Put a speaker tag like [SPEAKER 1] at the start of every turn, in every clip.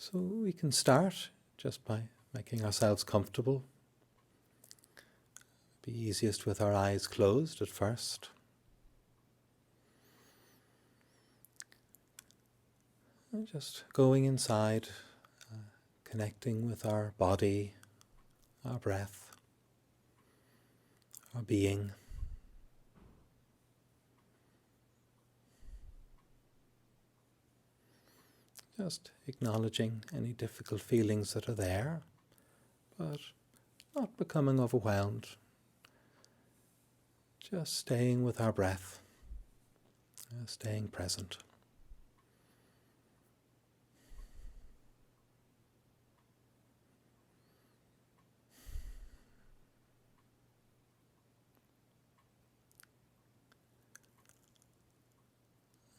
[SPEAKER 1] So we can start just by making ourselves comfortable. It'd be easiest with our eyes closed at first. And just going inside, connecting with our body, our breath, our being. Just acknowledging any difficult feelings that are there, but not becoming overwhelmed. Just staying with our breath, staying present.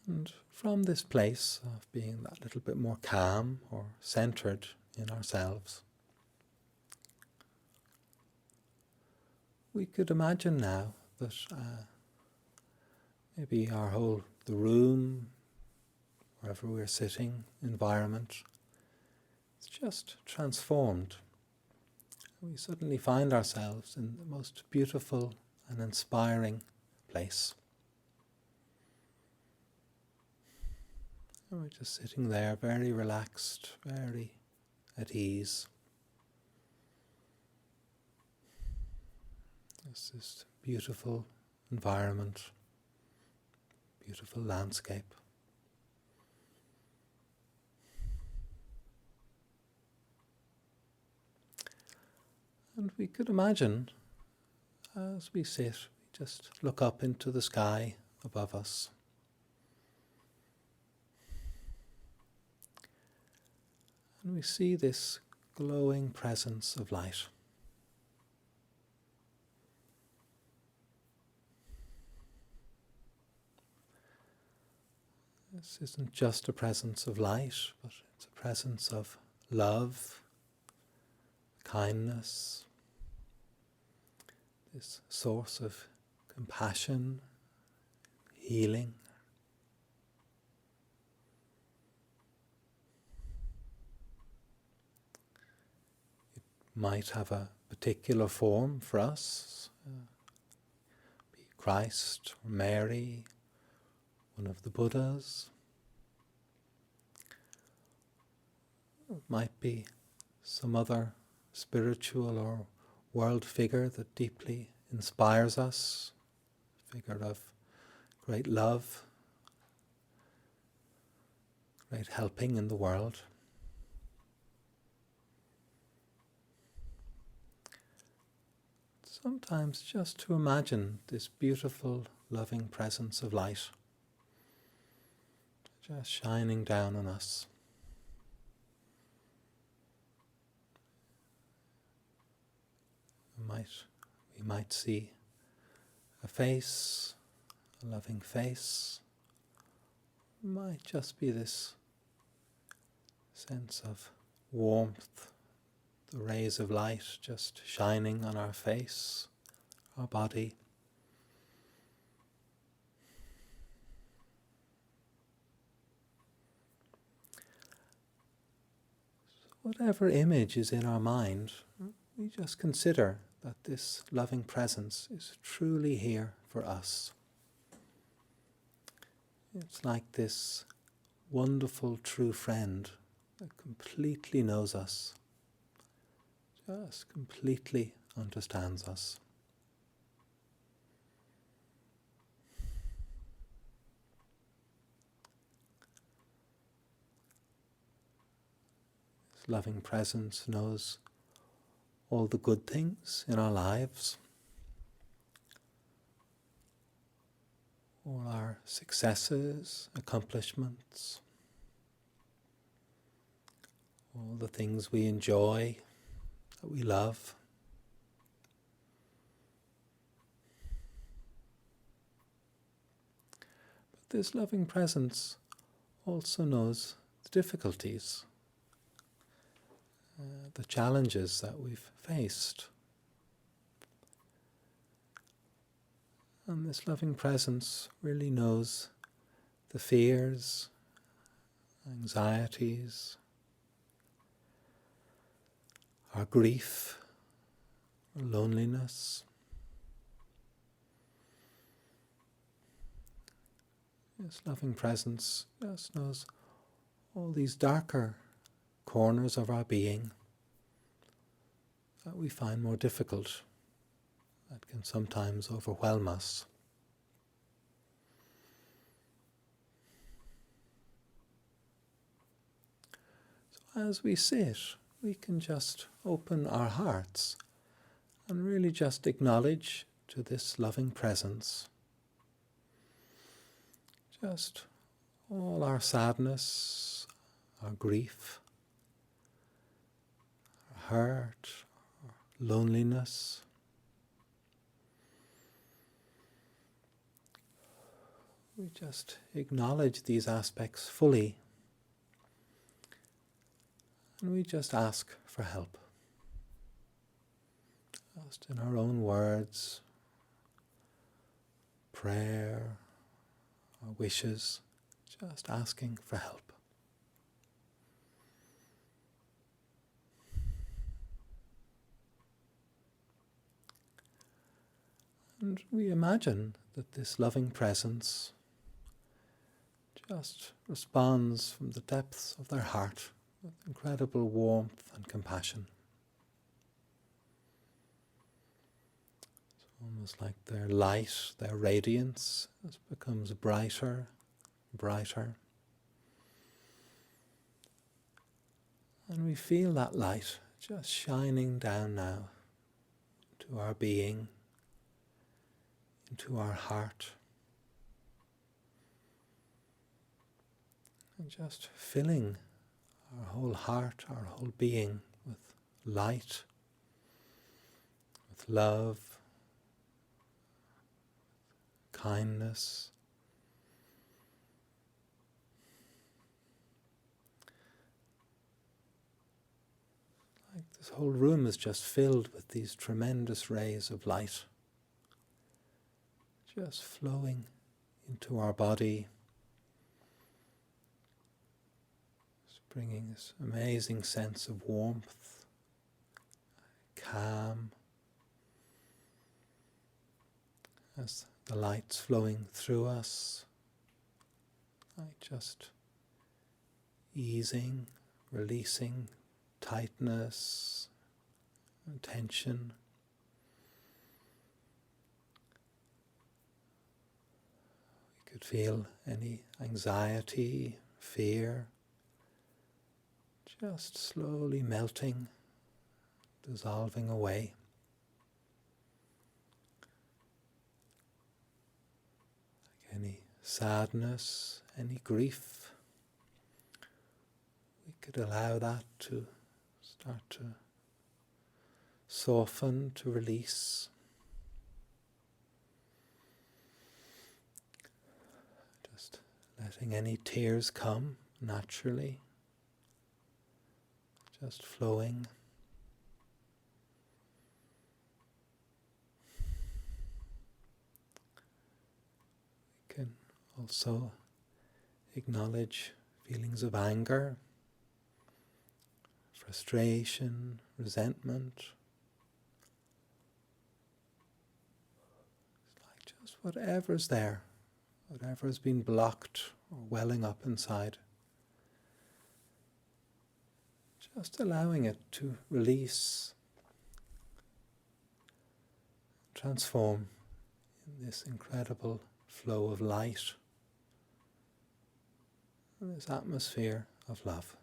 [SPEAKER 1] And from this place of being that little bit more calm or centered in ourselves, we could imagine now that maybe the room, wherever we're sitting, environment, is just transformed. We suddenly find ourselves in the most beautiful and inspiring place. And we're just sitting there, very relaxed, very at ease. It's this beautiful environment, beautiful landscape. And we could imagine, as we sit, we just look up into the sky above us. And we see this glowing presence of light. This isn't just a presence of light, but it's a presence of love, kindness, this source of compassion, healing. It might have a particular form for us, be Christ or Mary, one of the Buddhas. It might be some other spiritual or world figure that deeply inspires us, a figure of great love, great helping in the world. Sometimes just to imagine this beautiful, loving presence of light just shining down on us. We might see a face, a loving face. It might just be this sense of warmth, the rays of light just shining on our face, our body. Whatever image is in our mind, we just consider that this loving presence is truly here for us. It's like this wonderful true friend that completely knows us, just completely understands us. This loving presence knows all the good things in our lives, all our successes, accomplishments, all the things we enjoy, that we love. But this loving presence also knows the difficulties, the challenges that we've faced. And this loving presence really knows the fears, anxieties, our grief, our loneliness. This loving presence just knows all these darker corners of our being that we find more difficult, that can sometimes overwhelm us. So as we sit, we can just open our hearts and really just acknowledge to this loving presence just all our sadness, our grief, our hurt, our loneliness. We just acknowledge these aspects fully, and we just ask for help. Just in our own words, prayer, our wishes, just asking for help. And we imagine that this loving presence just responds from the depths of their heart with incredible warmth and compassion. Almost like their light, their radiance just becomes brighter, brighter. And we feel that light just shining down now into our being, into our heart, and just filling our whole heart, our whole being with light, with love, kindness. Like this whole room is just filled with these tremendous rays of light, just flowing into our body, just bringing this amazing sense of warmth, calm, as the light's flowing through us, like just easing, releasing tightness and tension. We could feel any anxiety, fear, just slowly melting, dissolving away. Any sadness, any grief, we could allow that to start to soften, to release. Just letting any tears come naturally, just flowing. Can also acknowledge feelings of anger, frustration, resentment. It's like just whatever's there, whatever's been blocked or welling up inside. Just allowing it to release, transform in this incredible flow of light, and this atmosphere of love.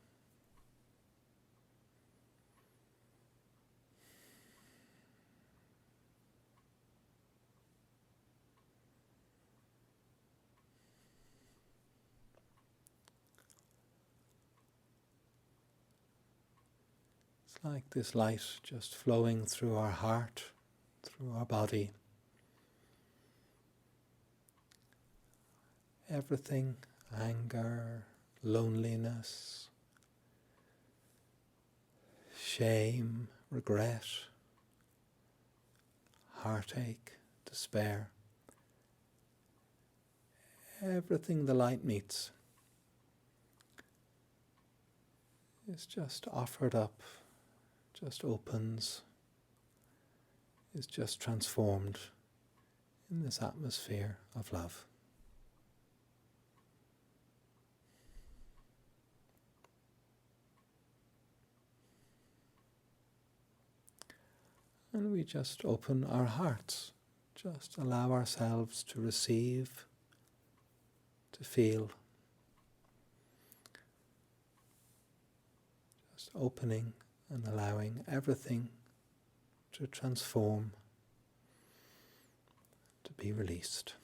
[SPEAKER 1] It's like this light just flowing through our heart, through our body. Everything, anger, loneliness, shame, regret, heartache, despair. Everything the light meets is just offered up just opens, is just transformed in this atmosphere of love. And we just open our hearts, just allow ourselves to receive, to feel, just opening and allowing everything to transform, to be released.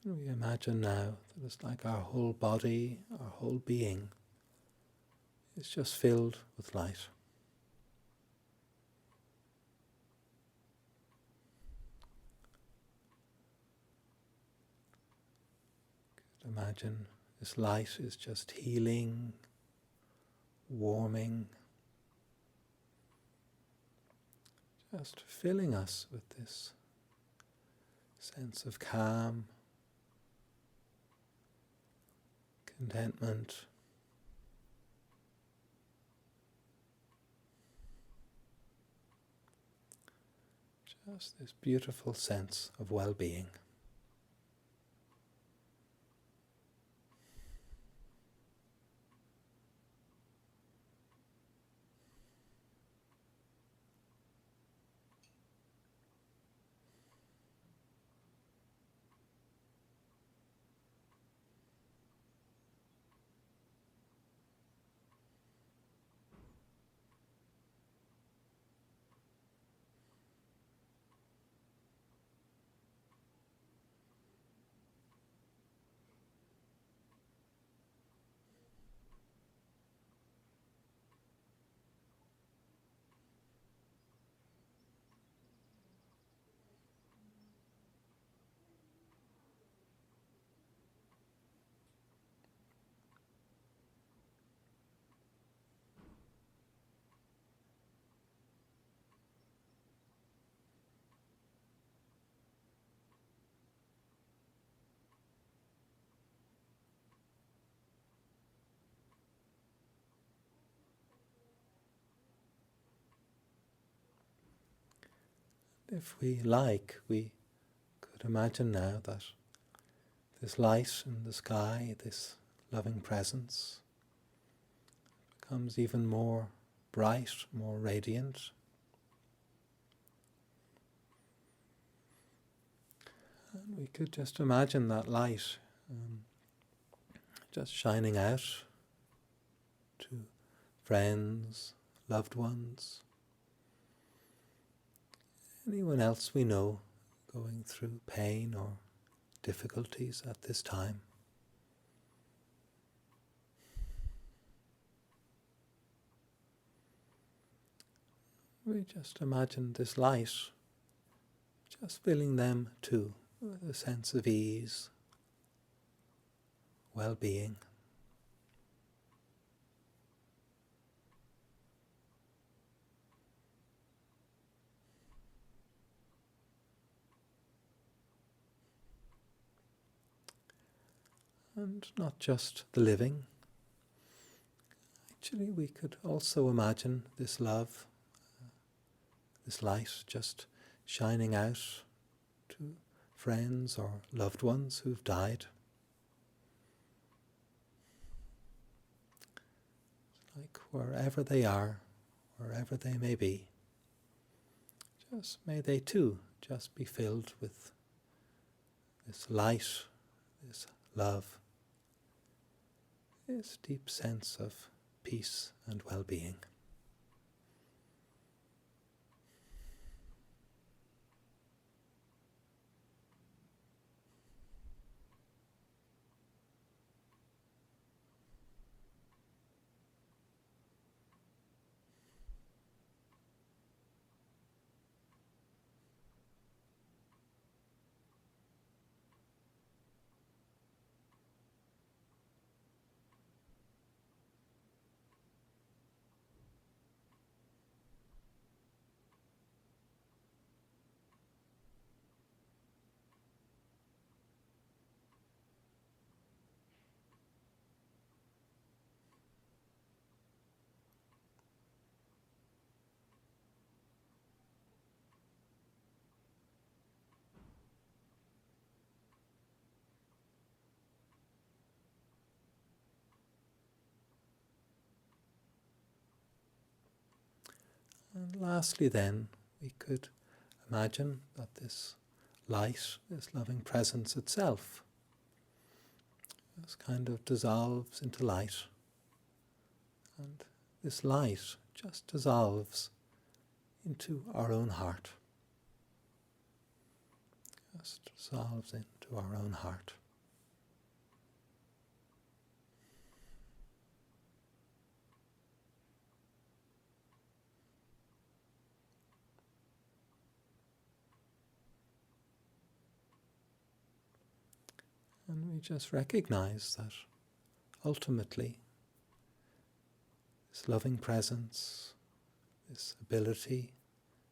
[SPEAKER 1] And we imagine now that it's like our whole body, our whole being is just filled with light. Imagine this light is just healing, warming, just filling us with this sense of calm, contentment, just this beautiful sense of well-being. If we like, we could imagine now that this light in the sky, this loving presence, becomes even more bright, more radiant. And we could just imagine that light just shining out to friends, loved ones, anyone else we know going through pain or difficulties at this time. We just imagine this light just filling them too with a sense of ease, well-being. And not just the living. Actually, we could also imagine this love, this light just shining out to friends or loved ones who've died. Like wherever they are, wherever they may be, just may they too just be filled with this light, this love, this deep sense of peace and well-being. And lastly then, we could imagine that this light, this loving presence itself, just kind of dissolves into light. And this light just dissolves into our own heart. Just dissolves into our own heart. And we just recognize that ultimately this loving presence, this ability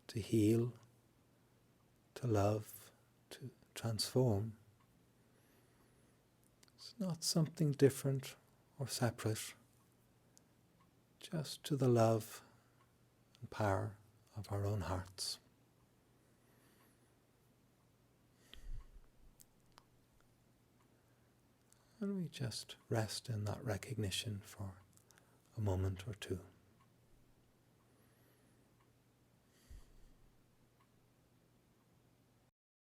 [SPEAKER 1] to heal, to love, to transform, it's not something different or separate, just to the love and power of our own hearts. And we just rest in that recognition for a moment or two.